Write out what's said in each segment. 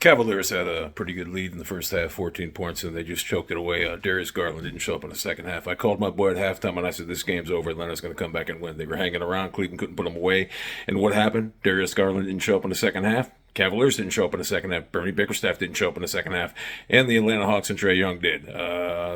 Cavaliers had a pretty good lead in the first half, 14 points, and they just choked it away. Darrius Garland didn't show up in the second half. I called my boy at halftime, and I said, this game's over. Atlanta's going to come back and win. They were hanging around. Cleveland couldn't put them away. And what happened? Darrius Garland didn't show up in the second half. Cavaliers didn't show up in the second half. Bernie Bickerstaff didn't show up in the second half. And the Atlanta Hawks and Trae Young did.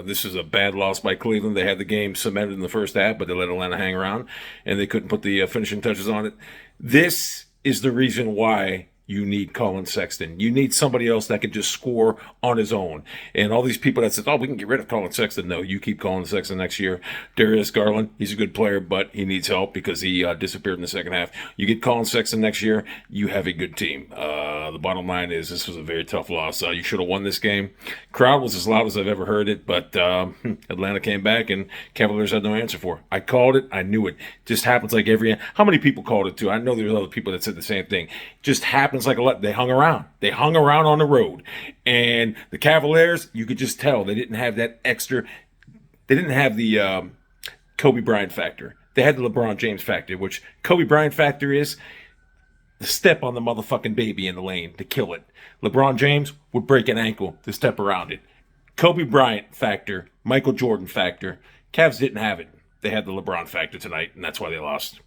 This is a bad loss by Cleveland. They had the game cemented in the first half, but they let Atlanta hang around, and they couldn't put the finishing touches on it. This is the reason why you need Colin Sexton. You need somebody else that can just score on his own. And all these people that said, oh, we can get rid of Colin Sexton. No, you keep Colin Sexton next year. Darrius Garland, he's a good player, but he needs help because he disappeared in the second half. You get Colin Sexton next year, you have a good team. The bottom line is this was a very tough loss. You should have won this game. Crowd was as loud as I've ever heard it, but Atlanta came back and Cavaliers had no answer for it. I called it. I knew it. Just happens like every. How many people called it too? I know there's other people that said the same thing. Just happens like a lot. They hung around. They hung around on the road. And the Cavaliers, you could just tell they didn't have that extra. They didn't have the Kobe Bryant factor. They had the LeBron James factor, which Kobe Bryant factor is the step on the motherfucking baby in the lane to kill it. LeBron James would break an ankle to step around it. Kobe Bryant factor, Michael Jordan factor. Cavs didn't have it. They had the LeBron factor tonight, and that's why they lost.